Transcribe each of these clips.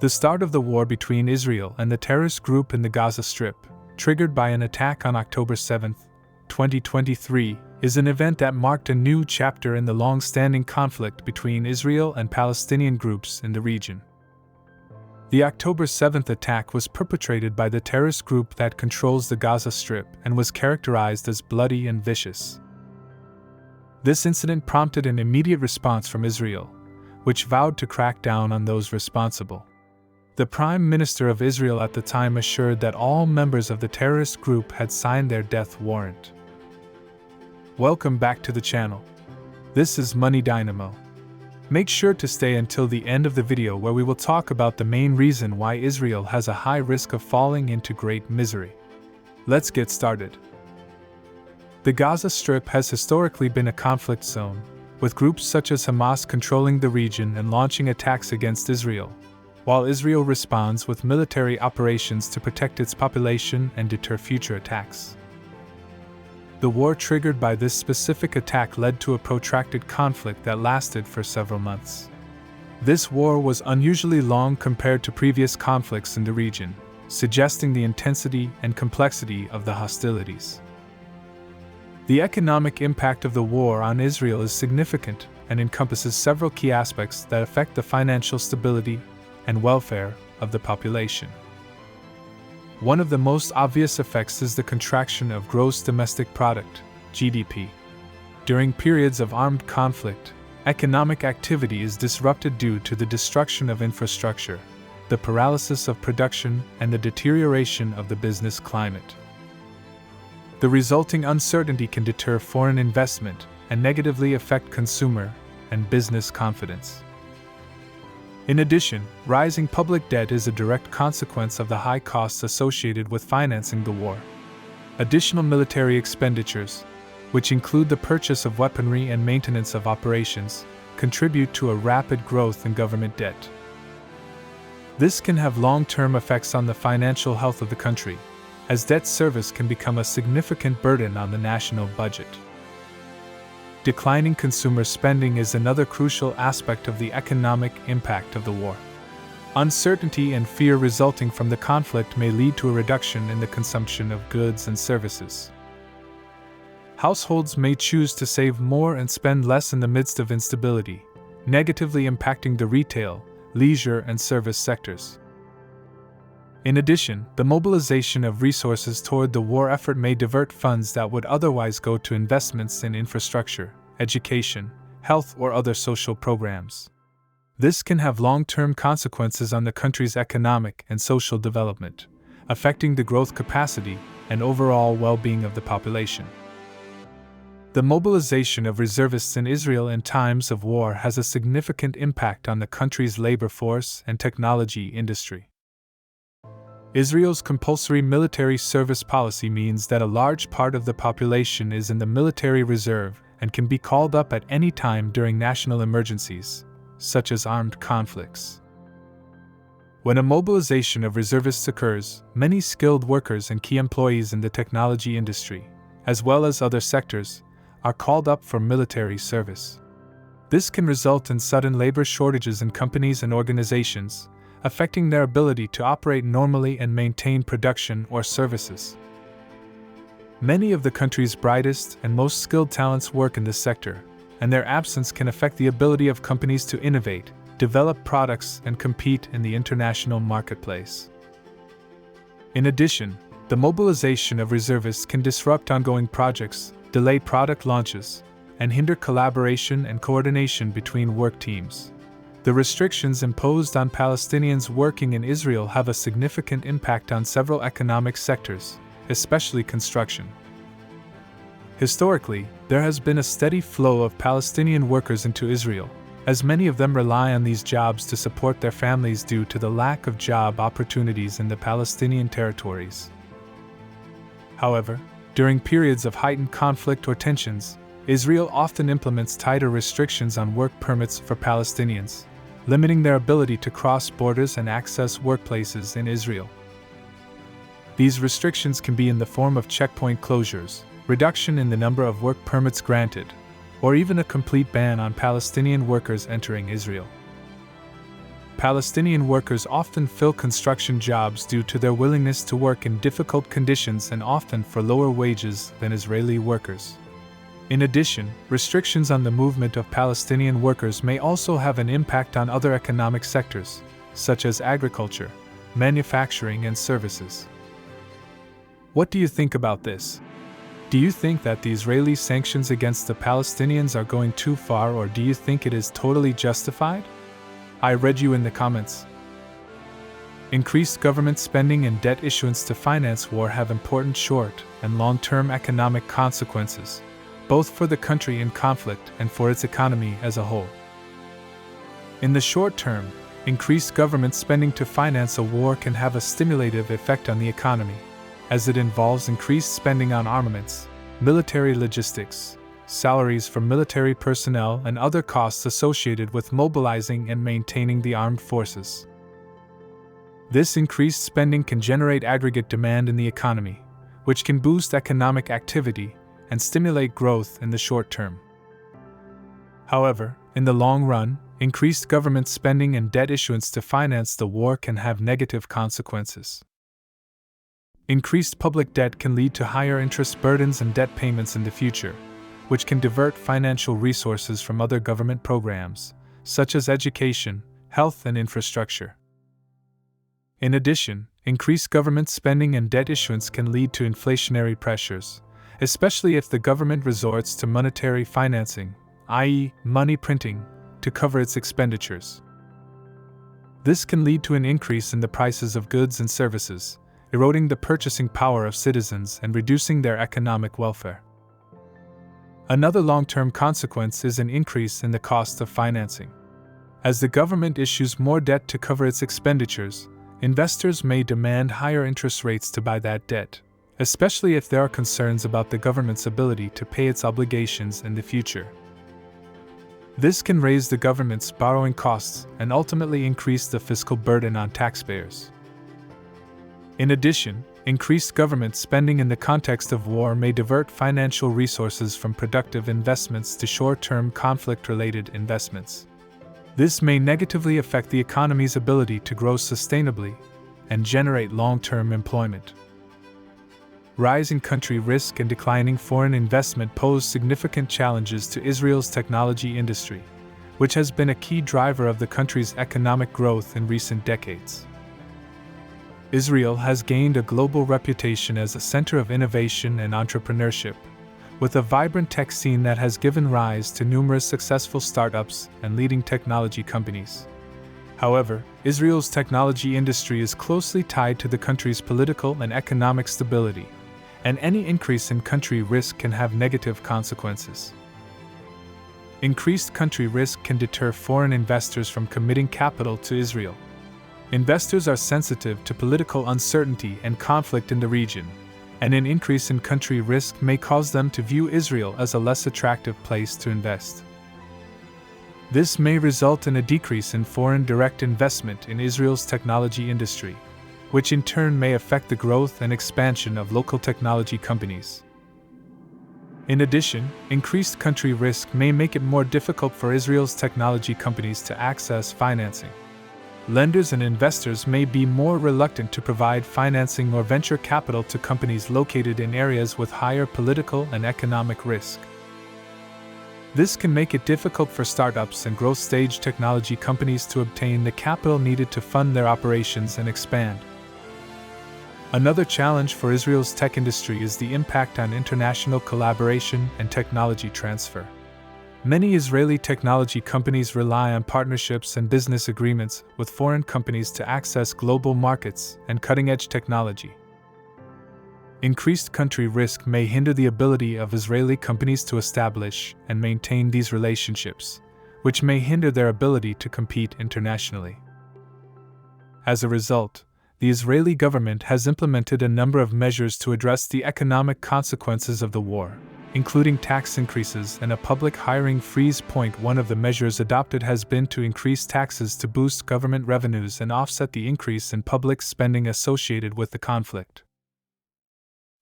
The start of the war between Israel and the terrorist group in the Gaza Strip, triggered by an attack on October 7, 2023, is an event that marked a new chapter in the long-standing conflict between Israel and Palestinian groups in the region. The October 7th attack was perpetrated by the terrorist group that controls the Gaza Strip and was characterized as bloody and vicious. This incident prompted an immediate response from Israel, which vowed to crack down on those responsible. The Prime Minister of Israel at the time assured that all members of the terrorist group had signed their death warrant. Welcome back to the channel. This is Money Dynamo. Make sure to stay until the end of the video where we will talk about the main reason why Israel has a high risk of falling into great misery. Let's get started. The Gaza Strip has historically been a conflict zone, with groups such as Hamas controlling the region and launching attacks against Israel, while Israel responds with military operations to protect its population and deter future attacks. The war triggered by this specific attack led to a protracted conflict that lasted for several months. This war was unusually long compared to previous conflicts in the region, suggesting the intensity and complexity of the hostilities. The economic impact of the war on Israel is significant and encompasses several key aspects that affect the financial stability and welfare of the population. One of the most obvious effects is the contraction of gross domestic product, GDP. During periods of armed conflict, economic activity is disrupted due to the destruction of infrastructure, the paralysis of production, and the deterioration of the business climate. The resulting uncertainty can deter foreign investment and negatively affect consumer and business confidence. In addition, rising public debt is a direct consequence of the high costs associated with financing the war. Additional military expenditures, which include the purchase of weaponry and maintenance of operations, contribute to a rapid growth in government debt. This can have long-term effects on the financial health of the country, as debt service can become a significant burden on the national budget. Declining consumer spending is another crucial aspect of the economic impact of the war. Uncertainty and fear resulting from the conflict may lead to a reduction in the consumption of goods and services. Households may choose to save more and spend less in the midst of instability, negatively impacting the retail, leisure, and service sectors. In addition, the mobilization of resources toward the war effort may divert funds that would otherwise go to investments in infrastructure, education, health, or other social programs. This can have long-term consequences on the country's economic and social development, affecting the growth capacity and overall well-being of the population. The mobilization of reservists in Israel in times of war has a significant impact on the country's labor force and technology industry. Israel's compulsory military service policy means that a large part of the population is in the military reserve and can be called up at any time during national emergencies, such as armed conflicts. When a mobilization of reservists occurs, many skilled workers and key employees in the technology industry, as well as other sectors, are called up for military service. This can result in sudden labor shortages in companies and organizations, affecting their ability to operate normally and maintain production or services. Many of the country's brightest and most skilled talents work in this sector, and their absence can affect the ability of companies to innovate, develop products, and compete in the international marketplace. In addition, the mobilization of reservists can disrupt ongoing projects, delay product launches, and hinder collaboration and coordination between work teams. The restrictions imposed on Palestinians working in Israel have a significant impact on several economic sectors, especially construction. Historically, there has been a steady flow of Palestinian workers into Israel, as many of them rely on these jobs to support their families due to the lack of job opportunities in the Palestinian territories. However, during periods of heightened conflict or tensions, Israel often implements tighter restrictions on work permits for Palestinians, limiting their ability to cross borders and access workplaces in Israel. These restrictions can be in the form of checkpoint closures, reduction in the number of work permits granted, or even a complete ban on Palestinian workers entering Israel. Palestinian workers often fill construction jobs due to their willingness to work in difficult conditions and often for lower wages than Israeli workers. In addition, restrictions on the movement of Palestinian workers may also have an impact on other economic sectors, such as agriculture, manufacturing, and services. What do you think about this? Do you think that the Israeli sanctions against the Palestinians are going too far, or do you think it is totally justified? I read you in the comments. Increased government spending and debt issuance to finance war have important short and long-term economic consequences, both for the country in conflict and for its economy as a whole. In the short term, increased government spending to finance a war can have a stimulative effect on the economy, as it involves increased spending on armaments, military logistics, salaries for military personnel, and other costs associated with mobilizing and maintaining the armed forces. This increased spending can generate aggregate demand in the economy, which can boost economic activity and stimulate growth in the short term. However, in the long run, increased government spending and debt issuance to finance the war can have negative consequences. Increased public debt can lead to higher interest burdens and debt payments in the future, which can divert financial resources from other government programs, such as education, health, and infrastructure. In addition, increased government spending and debt issuance can lead to inflationary pressures, especially if the government resorts to monetary financing, i.e., money printing, to cover its expenditures. This can lead to an increase in the prices of goods and services, eroding the purchasing power of citizens and reducing their economic welfare. Another long-term consequence is an increase in the cost of financing. As the government issues more debt to cover its expenditures, investors may demand higher interest rates to buy that debt, especially if there are concerns about the government's ability to pay its obligations in the future. This can raise the government's borrowing costs and ultimately increase the fiscal burden on taxpayers. In addition, increased government spending in the context of war may divert financial resources from productive investments to short-term conflict-related investments. This may negatively affect the economy's ability to grow sustainably and generate long-term employment. Rising country risk and declining foreign investment pose significant challenges to Israel's technology industry, which has been a key driver of the country's economic growth in recent decades. Israel has gained a global reputation as a center of innovation and entrepreneurship, with a vibrant tech scene that has given rise to numerous successful startups and leading technology companies. However, Israel's technology industry is closely tied to the country's political and economic stability, and any increase in country risk can have negative consequences. Increased country risk can deter foreign investors from committing capital to Israel. Investors are sensitive to political uncertainty and conflict in the region, and an increase in country risk may cause them to view Israel as a less attractive place to invest. This may result in a decrease in foreign direct investment in Israel's technology industry, which in turn may affect the growth and expansion of local technology companies. In addition, increased country risk may make it more difficult for Israel's technology companies to access financing. Lenders and investors may be more reluctant to provide financing or venture capital to companies located in areas with higher political and economic risk. This can make it difficult for startups and growth stage technology companies to obtain the capital needed to fund their operations and expand. Another challenge for Israel's tech industry is the impact on international collaboration and technology transfer. Many Israeli technology companies rely on partnerships and business agreements with foreign companies to access global markets and cutting-edge technology. Increased country risk may hinder the ability of Israeli companies to establish and maintain these relationships, which may hinder their ability to compete internationally. As a result, the Israeli government has implemented a number of measures to address the economic consequences of the war, including tax increases and a public hiring freeze. One of the measures adopted has been to increase taxes to boost government revenues and offset the increase in public spending associated with the conflict.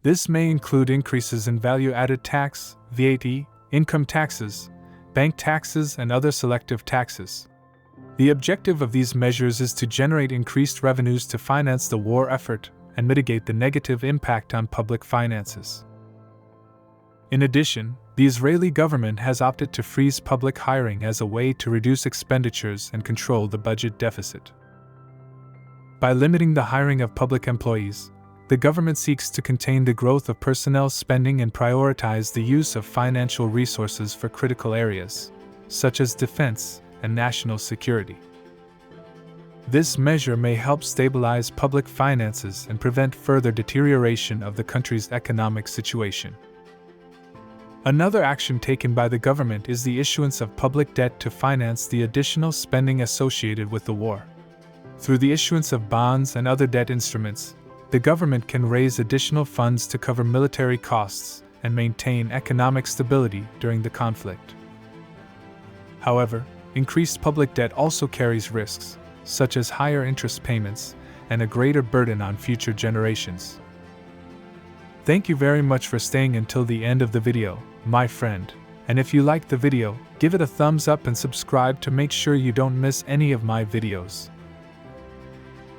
This may include increases in value-added tax, VAT, income taxes, bank taxes, and other selective taxes. The objective of these measures is to generate increased revenues to finance the war effort and mitigate the negative impact on public finances. In addition, the Israeli government has opted to freeze public hiring as a way to reduce expenditures and control the budget deficit. By limiting the hiring of public employees, the government seeks to contain the growth of personnel spending and prioritize the use of financial resources for critical areas, such as defense and national security. This measure may help stabilize public finances and prevent further deterioration of the country's economic situation. Another action taken by the government is the issuance of public debt to finance the additional spending associated with the war. Through the issuance of bonds and other debt instruments, the government can raise additional funds to cover military costs and maintain economic stability during the conflict. However, increased public debt also carries risks, such as higher interest payments and a greater burden on future generations. Thank you very much for staying until the end of the video, my friend, and if you liked the video, give it a thumbs up and subscribe to make sure you don't miss any of my videos.